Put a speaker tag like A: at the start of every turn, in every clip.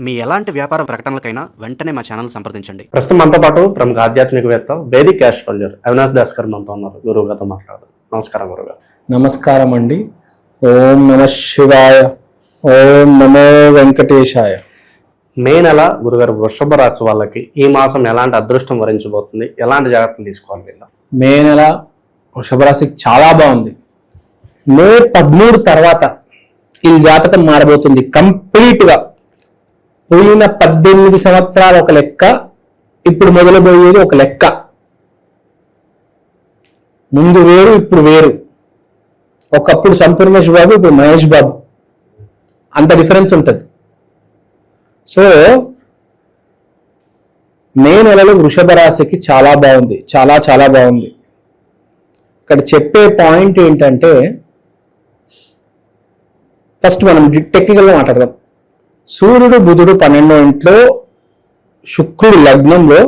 A: మీ ఎలాంటి వ్యాపార ప్రకటనలకైనా వెంటనే మా ఛానల్ సంప్రదించండి.
B: ప్రస్తుతం మనతో పాటు ప్రముఖ ఆధ్యాత్మికవేత్త వేదిక్ ఆస్ట్రాలజర్ అవినాష్ దాస్ గారు మనతో ఉన్నారు. గురువు గారితో మాట్లాడదాం. నమస్కారం గురుగారు.
C: నమస్కారం అండి. ఓం నమ శివాయ. ఓం నమో వెంకటేశాయ.
B: మే నెల గురుగారు వృషభ రాశి వాళ్ళకి ఈ మాసం ఎలాంటి అదృష్టం వరించబోతుంది, ఎలాంటి జాగ్రత్తలు తీసుకోవాలి వీళ్ళు?
C: మే నెల వృషభ రాశికి చాలా బాగుంది. మే 13 తర్వాత ఈ జాతకం మారబోతుంది కంప్లీట్గా. పోయిన 18 సంవత్సరాలు ఒక లెక్క, ఇప్పుడు మొదలుపోయేది ఒక లెక్క. ముందు వేరు, ఇప్పుడు వేరు. ఒకప్పుడు సంపూర్ణేష్ బాబు, ఇప్పుడు మహేష్ బాబు, అంత డిఫరెన్స్ ఉంటుంది. సో మే నెలలో వృషభ రాశికి చాలా బాగుంది, చాలా చాలా బాగుంది. ఇక్కడ చెప్పే పాయింట్ ఏంటంటే, ఫస్ట్ మనం టెక్నికల్గా మాట్లాడదాం. సూర్యుడు బుధుడు 12వ ఇంట్లో, శుక్రుడు లగ్నంలో,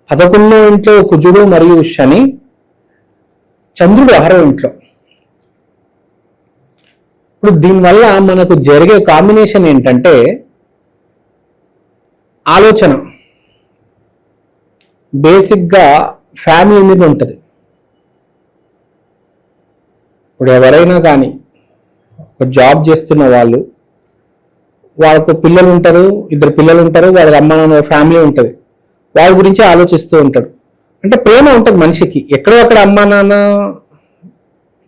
C: 11వ ఇంట్లో కుజుడు మరియు శని, చంద్రుడు 6వ ఇంట్లో. ఇప్పుడు దీనివల్ల మనకు జరిగే కాంబినేషన్ ఏంటంటే, ఆలోచన బేసిక్గా ఫ్యామిలీ మీద ఉంటుంది. ఇప్పుడు ఎవరైనా కానీ ఒక జాబ్ చేస్తున్న వాళ్ళు, వాళ్ళకు పిల్లలు ఉంటారు, 2 పిల్లలు ఉంటారు, వాళ్ళకి అమ్మ నాన్న ఫ్యామిలీ ఉంటుంది, వాళ్ళ గురించి ఆలోచిస్తూ ఉంటాడు. అంటే ప్రేమ ఉంటుంది మనిషికి. ఎక్కడో అక్కడ అమ్మ నాన్న,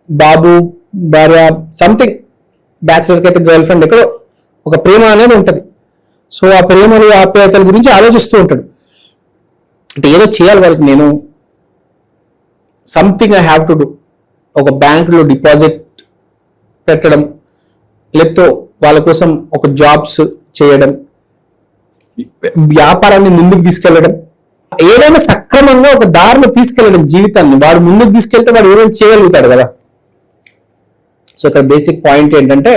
C: బాబు, భార్య, సంథింగ్, బ్యాచిలర్కి అయితే గర్ల్ ఫ్రెండ్, ఎక్కడో ఒక ప్రేమ అనేది ఉంటుంది. సో ఆ ప్రేమలు, ఆప్యాయతల గురించి ఆలోచిస్తూ ఉంటాడు. అంటే ఏదో చేయాలి వాళ్ళకి, నేను something I have to do. ఒక బ్యాంకులో డిపాజిట్ పెట్టడం, లేకపోతే వాళ్ళ కోసం ఒక జాబ్స్ చేయడం, వ్యాపారాన్ని ముందుకు తీసుకెళ్ళడం, ఏదైనా సక్రమంగా ఒక దారిలో తీసుకెళ్ళడం జీవితాన్ని. వాడు ముందుకు తీసుకెళ్తే వాడు ఏమైనా చేయగలుగుతాడు కదా. సో ఇక్కడ బేసిక్ పాయింట్ ఏంటంటే,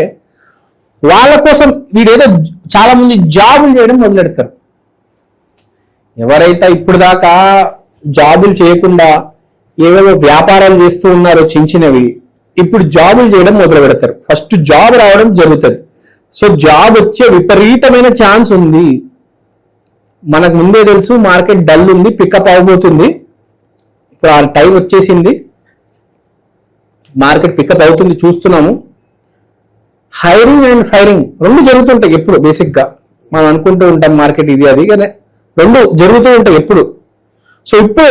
C: వాళ్ళ కోసం వీడేదో చాలా మంది జాబులు చేయడం మొదలెడతారు. ఎవరైతే ఇప్పుడు దాకా జాబులు చేయకుండా ఏవేవో వ్యాపారాలు చేస్తూ ఉన్నారో చిన్నవి, ఇప్పుడు జాబులు చేయడం మొదలు పెడతారు. ఫస్ట్ జాబ్ రావడం జరుగుతుంది. సో జాబ్ వచ్చే విపరీతమైన ఛాన్స్ ఉంది. మనకు ముందే తెలుసు మార్కెట్ డల్ ఉంది, పికప్ అవబోతుంది. ఇప్పుడు ఆ టైం వచ్చేసింది, మార్కెట్ పికప్ అవుతుంది, చూస్తున్నాము. హైరింగ్ అండ్ ఫైరింగ్ 2 జరుగుతుంటాయి ఎప్పుడు. బేసిక్గా మనం అనుకుంటూ ఉంటాం మార్కెట్ ఇది అది, కానీ 2 జరుగుతూ ఉంటాయి ఎప్పుడు. సో ఇప్పుడు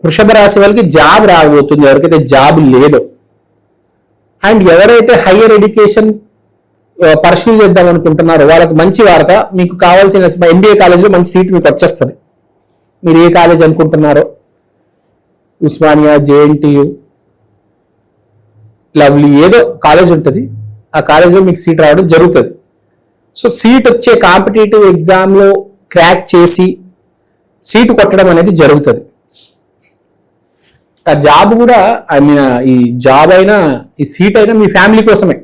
C: వృషభ రాశి వాళ్ళకి జాబ్ రాబోతుంది, ఎవరికైతే జాబ్ లేదో. అండ్ ఎవరైతే హయ్యర్ ఎడ్యుకేషన్ పర్సూ చేద్దాం అనుకుంటున్నారో వాళ్ళకి మంచి వార్త. మీకు కావాల్సిన MBA కాలేజ్లో మంచి సీట్ మీకు వచ్చేస్తుంది. మీరు ఏ కాలేజ్ అనుకుంటున్నారో, ఉస్మానియా, JNTU, లవ్లీ, ఏదో కాలేజ్ ఉంటుంది, ఆ కాలేజ్లో మీకు సీట్ రావడం జరుగుతుంది. సో సీట్ వచ్చే కాంపిటేటివ్ ఎగ్జామ్లో క్రాక్ చేసి సీటు కొట్టడం అనేది జరుగుతుంది. ఆ జాబ్ కూడా, ఈ జాబ్ అయినా ఈ సీట్ అయినా మీ ఫ్యామిలీ కోసమే.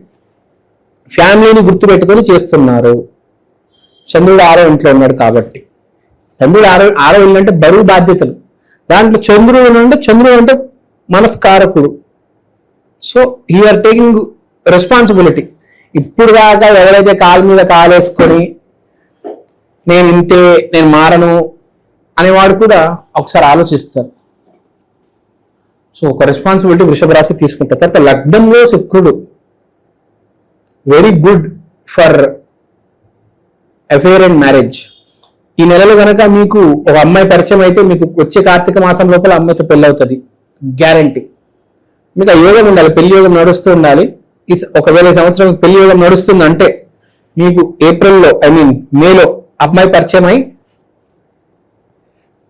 C: ఫ్యామిలీని గుర్తుపెట్టుకొని చేస్తున్నారు. చంద్రుడు 6వ ఇంట్లో ఉన్నాడు కాబట్టి, చంద్రుడు 6వ ఇల్లు అంటే బరువు బాధ్యతలు. దాంట్లో చంద్రుడు అంటే మనస్కారకుడు. So you are taking responsibility. ఇప్పుడు దాకా ఎవరైతే కాలు మీద కాలేసుకొని నేను ఇంతే, నేను మారను అనేవాడు కూడా ఒకసారి ఆలోచిస్తారు. సో ఒక రెస్పాన్సిబిలిటీ వృషభ రాశి తీసుకుంటారు. తర్వాత లగ్నంలో శుక్రుడు very good for affair and marriage. ఈ నెలలో కనుక మీకు ఒక అమ్మాయి పరిచయం అయితే, మీకు వచ్చే కార్తీక మాసం లోపల అమ్మాయితో పెళ్ళి అవుతుంది, గ్యారంటీ. మీకు ఆ యోగం ఉండాలి, పెళ్లి యోగం నడుస్తూ ఉండాలి. ఒకవేళ ఈ సంవత్సరం పెళ్లి యోగం నడుస్తుంది అంటే, మీకు ఏప్రిల్లో మేలో అమ్మాయి పరిచయం అయి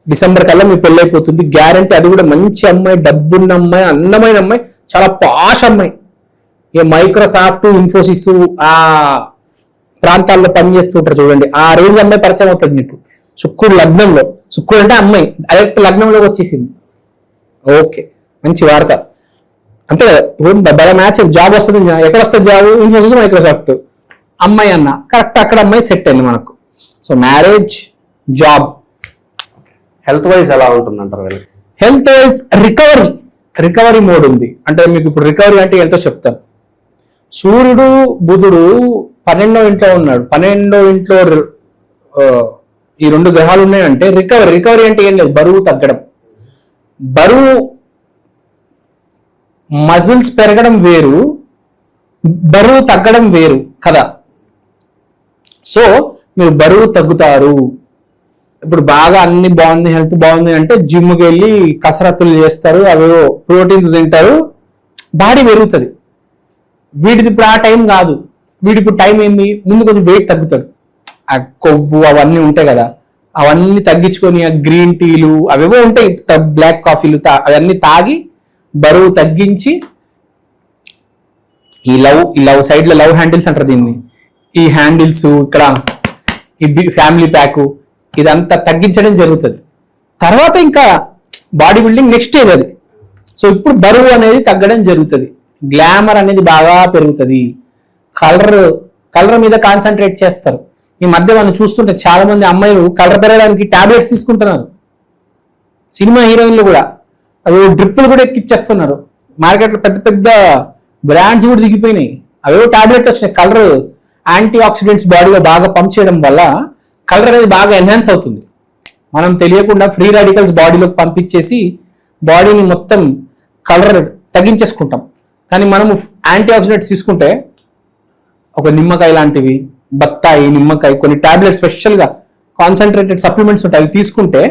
C: డిసెంబర్ కల్లా మీ పెళ్ళి అయిపోతుంది, గ్యారంటీ. అది కూడా మంచి అమ్మాయి, డబ్బున్న అమ్మాయి, అందమైన అమ్మాయి, చాలా పాష్ అమ్మాయి. ఏ మైక్రోసాఫ్ట్, ఇన్ఫోసిస్ ఆ ప్రాంతాల్లో పనిచేస్తుంటారు చూడండి, ఆ రేంజ్ అమ్మాయి పరిచయం అవుతుంది మీకు శుక్రుడు లగ్నంలో. శుక్రుడు అంటే అమ్మాయి డైరెక్ట్ లగ్నంలోకి వచ్చేసింది. ఓకే, మంచి వార్త. అంతే కదా. ఇప్పుడు బాగా మ్యాచ్, జాబ్ వస్తుంది. ఎక్కడ వస్తుంది జాబ్? ఇన్ఫోసిస్, మైక్రోసాఫ్ట్. అమ్మాయి అన్న కరెక్ట్, అక్కడ అమ్మాయి సెట్ అయింది మనకు. So marriage, job.
B: Health wise ఎలా ఉంటుందంటారు వీళ్ళకి?
C: హెల్త్ వైజ్ రికవరీ మోడ్ ఉంది. అంటే మీకు ఇప్పుడు రికవరీ అంటే ఎంతో చెప్తాను. సూర్యుడు బుధుడు 12వ ఇంట్లో ఉన్నాడు, 12వ ఇంట్లో ఈ 2 గ్రహాలు ఉన్నాయంటే రికవరీ అంటే ఏం లేదు, బరువు తగ్గడం. బరువు మజిల్స్ పెరగడం వేరు, బరువు తగ్గడం వేరు కదా. సో మీరు బరువు తగ్గుతారు. ఇప్పుడు బాగా అన్ని బాగుంది, హెల్త్ బాగుంది అంటే జిమ్కి వెళ్ళి కసరత్తులు చేస్తారు, అవేవో ప్రోటీన్స్ తింటారు, బాడీ పెరుగుతుంది. వీడిది ఇప్పుడు ఆ టైం కాదు. వీడి ఇప్పుడు టైం ఏంది, ముందు కొంచెం వెయిట్ తగ్గుతాడు. ఆ కొవ్వు అవన్నీ ఉంటాయి కదా, అవన్నీ తగ్గించుకొని ఆ గ్రీన్ టీలు అవేవో ఉంటాయి, బ్లాక్ కాఫీలు అవన్నీ తాగి బరువు తగ్గించి ఈ లవ్ సైడ్ లో లవ్ హ్యాండిల్స్ అంటారు దీన్ని, ఈ హ్యాండిల్స్ ఇక్కడ ఈ ఫ్యామిలీ ప్యాక్ ఇదంతా తగ్గించడం జరుగుతుంది. తర్వాత ఇంకా బాడీ బిల్డింగ్ నెక్స్ట్ స్టేజ్ అది. సో ఇప్పుడు బరువు అనేది తగ్గడం జరుగుతుంది, గ్లామర్ అనేది బాగా పెరుగుతుంది, కలర్ మీద కాన్సన్ట్రేట్ చేస్తారు. ఈ మధ్య మనం చూస్తుంటే చాలా మంది అమ్మాయిలు కలర్ పెరగడానికి టాబ్లెట్స్ తీసుకుంటున్నారు. సినిమా హీరోయిన్లు కూడా అవి డ్రిప్పులు కూడా ఎక్కిచ్చేస్తున్నారు. మార్కెట్లో పెద్ద పెద్ద బ్రాండ్స్ కూడా దిగిపోయినాయి, అవేవో టాబ్లెట్లు వచ్చినాయి. కలర్ యాంటీ ఆక్సిడెంట్స్ బాడీలో బాగా పంప్ చేయడం వల్ల కలర్ అనేది బాగా ఎన్హాన్స్ అవుతుంది. మనం తెలియకుండా ఫ్రీ రాడికల్స్ బాడీలోకి పంపించేసి బాడీని మొత్తం కలర్ తగ్గించేసుకుంటాం. కానీ మనము యాంటీ ఆక్సిడెంట్స్ తీసుకుంటే ఒక నిమ్మకాయ లాంటివి, బత్తాయి, నిమ్మకాయ, కొన్ని టాబ్లెట్స్ స్పెషల్గా కాన్సన్ట్రేటెడ్ సప్లిమెంట్స్ ఉంటాయి, అవి తీసుకుంటే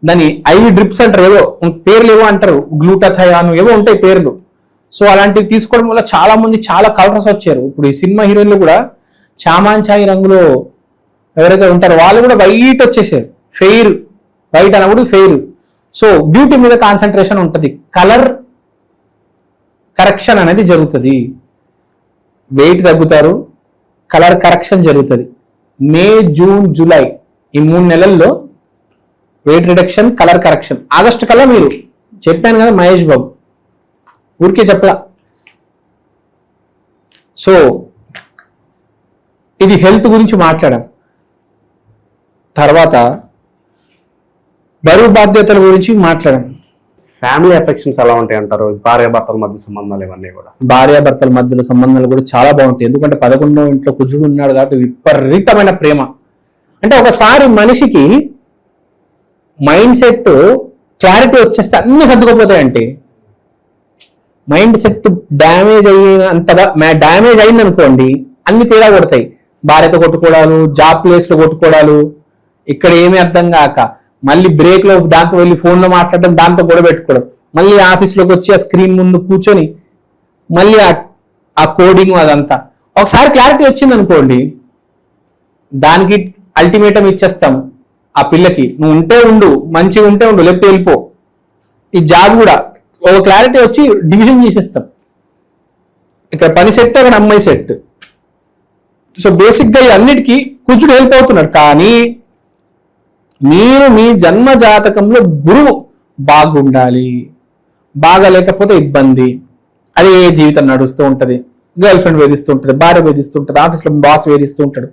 C: దాని ఐవి డ్రిప్స్ అంటారు, ఏవో పేర్లు ఏవో అంటారు, గ్లూటాథయాన్ ఏవో ఉంటాయి పేర్లు. సో అలాంటివి తీసుకోవడం వల్ల చాలా మంది చాలా కలర్స్ వచ్చారు. ఇప్పుడు ఈ సినిమా హీరోయిన్లు కూడా చామాంచాయి రంగులో ఎవరైతే ఉంటారో వాళ్ళు కూడా వైట్ వచ్చేసారు, ఫెయిర్, వైట్ అన్నప్పుడు ఫెయిర్. సో బ్యూటీ మీద కాన్సన్ట్రేషన్ ఉంటుంది, కలర్ కరెక్షన్ అనేది జరుగుతుంది, వెయిట్ తగ్గుతారు, కలర్ కరెక్షన్ జరుగుతుంది. మే, జూన్, జూలై ఈ 3 నెలల్లో weight reduction, colour correction. August కల్లా మీరు చెప్పాను కదా మహేష్ బాబు, ఊరికే చెప్పలా. సో ఇది హెల్త్ గురించి మాట్లాడాం. తర్వాత బరువు బాధ్యతల గురించి మాట్లాడాం.
B: ఫ్యామిలీ ఎఫెక్షన్స్ ఎలా ఉంటాయి అంటారు, భార్యాభర్తల మధ్య సంబంధాలు ఇవన్నీ కూడా?
C: భార్యాభర్తల మధ్యలో సంబంధాలు కూడా చాలా బాగుంటాయి. ఎందుకంటే 11వ ఇంట్లో కుజుడు ఉన్నాడు కాబట్టి విపరీతమైన ప్రేమ. అంటే ఒకసారి మనిషికి మైండ్ సెట్ క్లారిటీ వచ్చేస్తే అన్ని సర్దుకోపోతాయంటే, మైండ్ సెట్ డ్యామేజ్ అయింది అనుకోండి, అన్ని తేడా కొడతాయి. భార్యతో కొట్టుకోవడాలు, జాబ్ ప్లేస్ లో కొట్టుకోవడాలు, ఇక్కడ ఏమీ అర్థం కాక మళ్ళీ బ్రేక్ లో దాంతో వెళ్ళి ఫోన్ లో మాట్లాడడం, దాంతో గొడవ పెట్టుకోవడం, మళ్ళీ ఆఫీస్లోకి వచ్చి ఆ స్క్రీన్ ముందు కూర్చొని మళ్ళీ ఆ కోడింగ్ అదంతా. ఒకసారి క్లారిటీ వచ్చింది అనుకోండి, దానికి అల్టిమేటం ఇచ్చేస్తాం ఆ పిల్లకి, నువ్వు ఉంటే ఉండు, మంచిగా ఉంటే ఉండు, లేకపోతే వెళ్ళిపో. ఈ జాబ్ కూడా ఒక క్లారిటీ వచ్చి డివిజన్ చేసేస్తాం. ఇక్కడ పని సెట్, అక్కడ అమ్మాయి సెట్. సో బేసిక్ గా అన్నిటికీ కుజుడు హెల్ప్ అవుతున్నాడు. కానీ మీరు మీ జన్మ జాతకంలో గురువు బాగుండాలి, బాగా లేకపోతే ఇబ్బంది. అదే జీవితం నడుస్తూ ఉంటది, గర్ల్ ఫ్రెండ్ వేధిస్తూ ఉంటుంది, భార్య వేధిస్తూ ఉంటుంది, ఆఫీస్లో బాస్ వేధిస్తూ ఉంటాడు.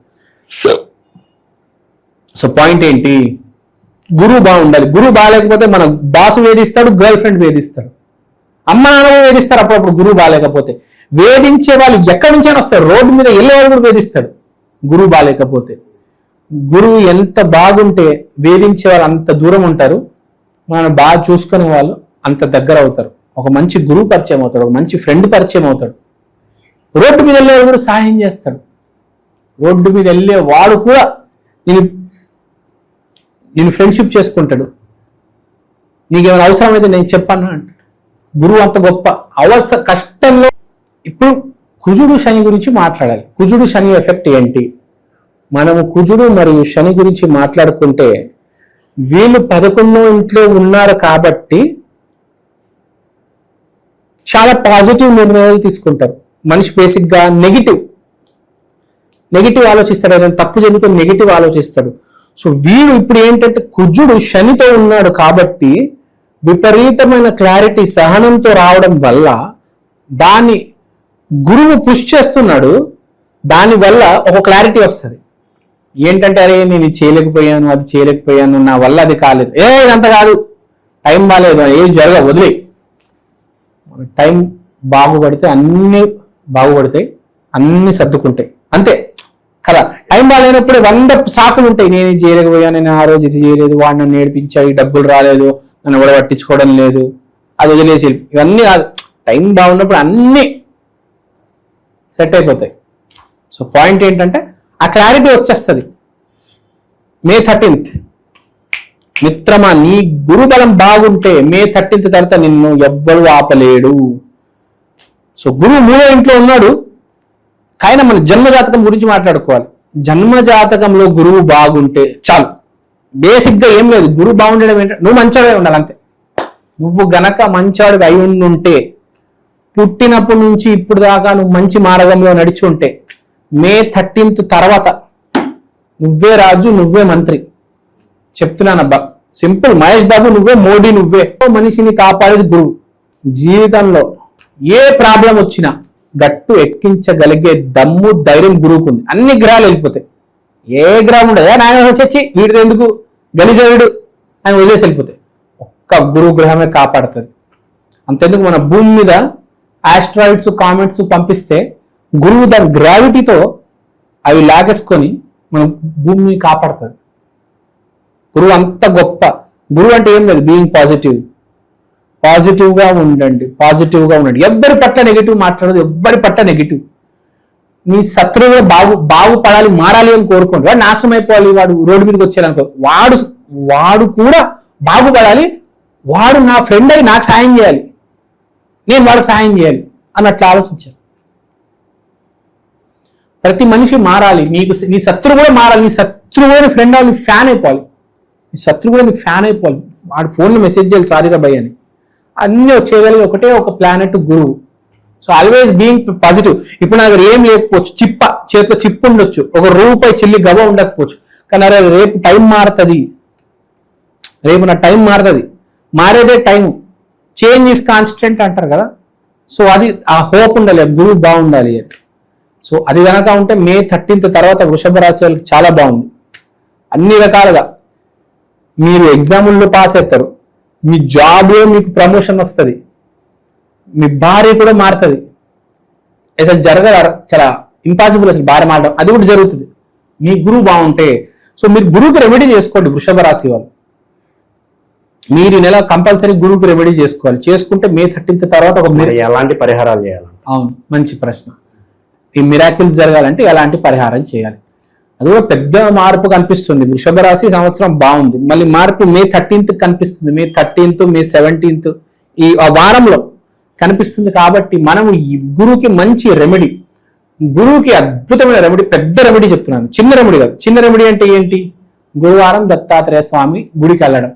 C: సో పాయింట్ ఏంటి, గురువు బాగుండాలి. గురువు బాగాలేకపోతే మన బాసు వేధిస్తాడు, గర్ల్ ఫ్రెండ్ వేధిస్తాడు, అమ్మ నాన్న వేధిస్తారు అప్పుడప్పుడు. గురువు బాగాలేకపోతే వేధించే వాళ్ళు ఎక్కడి నుంచైనా వస్తారు, రోడ్డు మీద వెళ్ళేవాళ్ళు కూడా వేధిస్తాడు గురువు బాగాలేకపోతే. గురువు ఎంత బాగుంటే వేధించే వాళ్ళు అంత దూరం ఉంటారు, మనం బాగా చూసుకునే వాళ్ళు అంత దగ్గర అవుతారు. ఒక మంచి గురువు పరిచయం అవుతాడు, ఒక మంచి ఫ్రెండ్ పరిచయం అవుతాడు. రోడ్డు మీద వెళ్ళేవాడు కూడా సహాయం చేస్తాడు, రోడ్డు మీద వెళ్ళే వాడు కూడా నేను ఫ్రెండ్షిప్ చేసుకుంటాడు, నీకేమైనా అవసరమైతే నేను చెప్పాను అంట. గురువు అంత గొప్ప కష్టంలో. ఇప్పుడు కుజుడు శని గురించి మాట్లాడాలి. కుజుడు శని ఎఫెక్ట్ ఏంటి? మనము కుజుడు మరియు శని గురించి మాట్లాడుకుంటే, వీళ్ళు 11వ ఇంట్లో ఉన్నారు కాబట్టి చాలా పాజిటివ్ నిర్ణయాలు తీసుకుంటారు. మనిషి బేసిక్ గా నెగిటివ్ ఆలోచిస్తాడు, ఏదైనా తప్పు జరిగితే నెగిటివ్ ఆలోచిస్తాడు. సో వీడు ఇప్పుడు ఏంటంటే కుజుడు శనితో ఉన్నాడు కాబట్టి విపరీతమైన క్లారిటీ, సహనంతో రావడం వల్ల దాన్ని గురువు పుష్ చేస్తున్నాడు, దానివల్ల ఒక క్లారిటీ వస్తుంది. ఏంటంటే అరే నేను ఇది చేయలేకపోయాను, అది చేయలేకపోయాను, నా వల్ల అది కాలేదు, ఇదంతా కాదు, టైం బాగాలేదు, ఏం జరగ వదిలే. టైం బాగుపడితే అన్ని బాగుపడతాయి, అన్ని సర్దుకుంటాయి, అంతే కదా. టైం బాగాలేనప్పుడు 100 సాకులు ఉంటాయి. నేను ఇది చేయలేకపోయా, నేను ఆ రోజు ఇది చేయలేదు, వాడు నన్ను నేర్పించాడు, డబ్బులు రాలేదు, నన్ను కూడా పట్టించుకోవడం లేదు, అది వదిలేసి ఇవన్నీ కాదు. టైం బాగున్నప్పుడు అన్నీ సెట్ అయిపోతాయి. సో పాయింట్ ఏంటంటే ఆ క్లారిటీ వచ్చేస్తుంది. మే 13th మిత్రమా, నీ గురుబలం బాగుంటే మే 13th తర్వాత నిన్ను ఎవ్వరు ఆపలేడు. సో గురువు 3వ ఇంట్లో ఉన్నాడు. కానీ మన జన్మజాతకం గురించి మాట్లాడుకోవాలి. జన్మజాతకంలో గురువు బాగుంటే చాలు. బేసిక్గా ఏం లేదు, గురువు బాగుండడం ఏంటంటే నువ్వు మంచోడే ఉండాలి అంతే. నువ్వు గనక మంచోడు అయి ఉంటే, పుట్టినప్పటి నుంచి ఇప్పుడు దాకా నువ్వు మంచి మార్గంలో నడిచి ఉంటే, మే 13th తర్వాత నువ్వే రాజు, నువ్వే మంత్రి. చెప్తున్నానబ్బా, సింపుల్. మహేష్ బాబు నువ్వే, మోడీ నువ్వే. మనిషిని కాపాడేది గురువు. జీవితంలో ఏ ప్రాబ్లం వచ్చినా గట్టు ఎక్కించగలిగే దమ్ము, ధైర్యం గురువుకు ఉంది. అన్ని గ్రహాలు వెళ్ళిపోతాయి. ఏ గ్రహం ఉండదు నాయన చచ్చి వీడిది ఎందుకు గలిజేయుడు అని వదిలేసి వెళ్ళిపోతాయి. ఒక్క గురువు గ్రహమే కాపాడుతుంది. అంతెందుకు మన భూమి మీద ఆస్ట్రాయిడ్స్, కామెంట్స్ పంపిస్తే గురువు దాని గ్రావిటీతో అవి లాగేసుకొని మన భూమిని కాపాడుతుంది. గురువు అంత గొప్ప. గురువు అంటే ఏం లేదు, బీయింగ్ పాజిటివ్. పాజిటివ్గా ఉండండి, పాజిటివ్గా ఉండండి. ఎవ్వరి పట్ల నెగిటివ్ మాట్లాడదు, ఎవ్వరి పట్ల నెగిటివ్. మీ శత్రువులు బాగుపడాలి, మారాలి అని కోరుకోండి. వాడు నాశనం అయిపోవాలి, వాడు రోడ్డు మీదకి వచ్చేయాలనుకో. వాడు కూడా బాగుపడాలి, వాడు నా ఫ్రెండ్ అయి నాకు సాయం చేయాలి, నేను వాడికి సాయం చేయాలి అన్నట్లు ఆలోచించాను. ప్రతి మనిషి మారాలి. నీ శత్రువు కూడా మారాలి, నీ శత్రువు కూడా ఫ్రెండ్ అవ్వాలి, ఫ్యాన్ అయిపోవాలి. నీ శత్రువు కూడా నీకు ఫ్యాన్ అయిపోవాలి. వాడు ఫోన్లో మెసేజ్ చేయాలి సారీరా భయ్ అని. అన్నీ వచ్చేయగలిగి ఒకటే ఒక ప్లానెట్ గురువు. So always being positive. ఇప్పుడు నా దగ్గర ఏం లేకపోవచ్చు, చేతిలో చిప్పు ఉండొచ్చు, ₹1 చిల్లి గవ ఉండకపోవచ్చు, కానీ అరే రేపు టైం మారుతుంది, రేపు నా టైం మారుతుంది. మారేదే టైం. చేంజ్ ఈస్ కాన్స్టెంట్ అంటారు కదా. సో అది ఆ హోప్ ఉండాలి, గురువు బాగుండాలి. సో అది కనుక ఉంటే మే 13th తర్వాత వృషభ రాశి వాళ్ళకి చాలా బాగుంది. అన్ని రకాలుగా మీరు ఎగ్జాముల్లో పాస్ అవుతారు, మీ జాబ్లో మీకు ప్రమోషన్ వస్తుంది, మీ భార్య కూడా మారుతుంది. అసలు జరగదు, చాలా ఇంపాసిబుల్ అసలు భార్య మారడం, అది కూడా జరుగుతుంది మీ గురువు బాగుంటే. సో మీరు గురువుకి రెమెడీ చేసుకోండి. వృషభ రాశి వాళ్ళు మీరు నెల కంపల్సరీ గురువుకి రెమెడీ చేసుకోవాలి. చేసుకుంటే మే 13th తర్వాత
B: ఎలాంటి పరిహారాలు చేయాలి?
C: అవును, మంచి ప్రశ్న. ఈ మిరాకిల్స్ జరగాలంటే ఎలాంటి పరిహారం చేయాలి? అది కూడా పెద్ద మార్పు కనిపిస్తుంది. వృషభ రాశి సంవత్సరం బాగుంది, మళ్ళీ మార్పు మే 13th కనిపిస్తుంది. మే 13th, మే 17th ఈ వారంలో కనిపిస్తుంది. కాబట్టి మనము ఈ గురువుకి మంచి రెమెడీ, గురువుకి అద్భుతమైన రెమెడీ, పెద్ద రెమెడీ చెప్తున్నాను, చిన్న రెమెడీ కాదు. చిన్న రెమెడీ అంటే ఏంటి? గురువారం దత్తాత్రేయ స్వామి గుడికి వెళ్ళడం.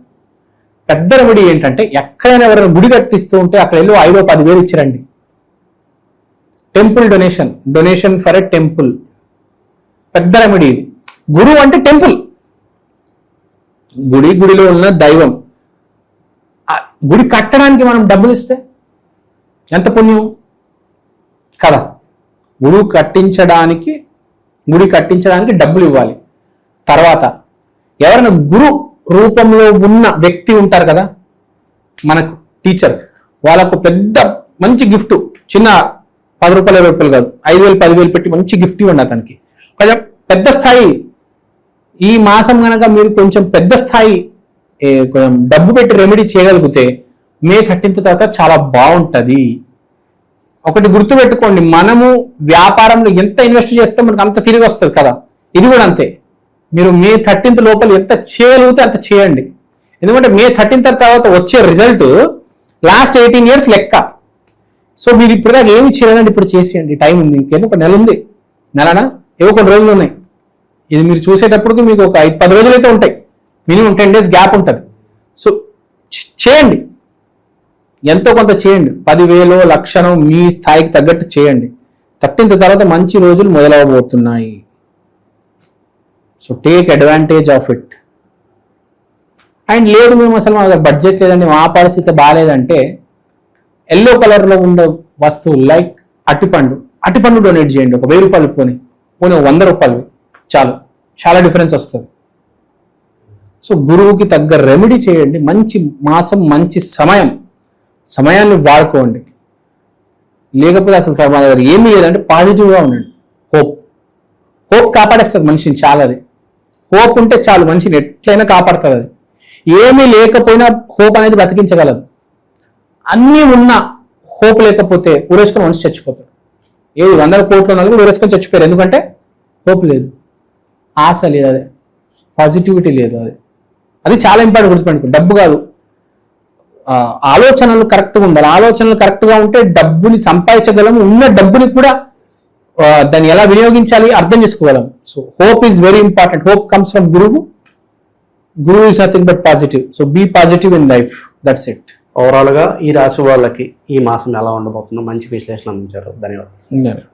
C: పెద్ద రెమెడీ ఏంటంటే ఎక్కడైనా ఎవరైనా గుడి కట్టిస్తూ ఉంటే అక్కడ వెళ్ళి 5,000-10,000 ఇచ్చిరండి. Temple donation for a temple. పెద్ద రెమెడీ ఇది. గురువు అంటే టెంపుల్, గుడిలో ఉన్న దైవం. గుడి కట్టడానికి మనం డబ్బులు ఇస్తే ఎంత పుణ్యం కదా. గుడి కట్టించడానికి డబ్బులు ఇవ్వాలి. తర్వాత ఎవరైనా గురు రూపంలో ఉన్న వ్యక్తి ఉంటారు కదా, మనకు టీచర్, వాళ్ళకు పెద్ద మంచి గిఫ్ట్, చిన్న ₹10, ₹20 కాదు, 5,000, 10,000 పెట్టి మంచి గిఫ్ట్ ఇవ్వండి అతనికి. కొంచెం పెద్ద స్థాయి. ఈ మాసం కనుక మీరు కొంచెం పెద్ద స్థాయి కొంచెం డబ్బు పెట్టి రెమెడీ చేయగలిగితే మే 13th తర్వాత చాలా బాగుంటుంది. ఒకటి గుర్తుపెట్టుకోండి, మనము వ్యాపారంలో ఎంత ఇన్వెస్ట్ చేస్తే మనకు అంత తిరిగి వస్తుంది కదా. ఇది కూడా అంతే. మీరు మే 13th లోపల ఎంత చేయగలిగితే అంత చేయండి. ఎందుకంటే మే 13th తర్వాత వచ్చే రిజల్ట్ లాస్ట్ 18 years లెక్క. సో మీరు ఇప్పుడు దాకా ఏమి చేయాలండి, ఇప్పుడు చేసేయండి. టైం ఉంది, ఇంకేదో ఒక నెల ఉంది. నెలనా ఏవో కొన్ని రోజులు ఉన్నాయి. ఇది మీరు చూసేటప్పటికి మీకు ఒక 10 రోజులు అయితే ఉంటాయి. మినిమం 10 days గ్యాప్ ఉంటుంది. సో చేయండి, ఎంతో కొంత చేయండి. 10,000, 1,00,000 మీ స్థాయికి తగ్గట్టు చేయండి. 13th తర్వాత మంచి రోజులు మొదలవబోతున్నాయి. So take advantage of it. And లేదు మేము అసలు మా బడ్జెట్ లేదండి, మా పరిస్థితి బాగాలేదంటే ఎల్లో కలర్లో ఉండే వస్తువులు లైక్ అటిపండు డొనేట్ చేయండి. ఒక ₹1000 పోనీ ₹100 చాలు, చాలా డిఫరెన్స్ వస్తుంది. సో గురువుకి తగ్గ రెమెడీ చేయండి. మంచి మాసం, మంచి సమయాన్ని వాడుకోండి. లేకపోతే అసలు సార్ మా దగ్గర ఏమీ లేదంటే పాజిటివ్గా ఉండండి. హోప్ హోప్ కాపాడేస్తుంది మనిషిని చాలా. అది హోప్ ఉంటే చాలు మనిషిని ఎట్లయినా కాపాడుతుంది. అది ఏమీ లేకపోయినా హోప్ అనేది బతికించగలదు. అన్నీ ఉన్నా హోప్ లేకపోతే ఉరేసుకొని మనిషి చచ్చిపోతాడు. ఏది 100 కోట్ల నలుగురు ఉరేసుకొని చచ్చిపోయారు, ఎందుకంటే హోప్ లేదు, ఆశ లేదు, అదే పాజిటివిటీ లేదు. అది చాలా ఇంపార్టెంట్ గుర్తుపెట్టుకో. డబ్బు కాదు, ఆలోచనలు కరెక్ట్గా ఉండాలి. ఆలోచనలు కరెక్ట్గా ఉంటే డబ్బుని సంపాదించగలము. ఉన్న డబ్బుని కూడా దాన్ని ఎలా వినియోగించాలి అర్థం చేసుకోగలం. So hope is very important. Hope comes from గురువు. గురువు is nothing but positive. So be positive in life. That's it.
B: Overall గా ఈ రాశి వాళ్ళకి ఈ మాసం ఎలా ఉండబోతుందో మంచి విశ్లేషణ అందించారు. ధన్యవాదాలు.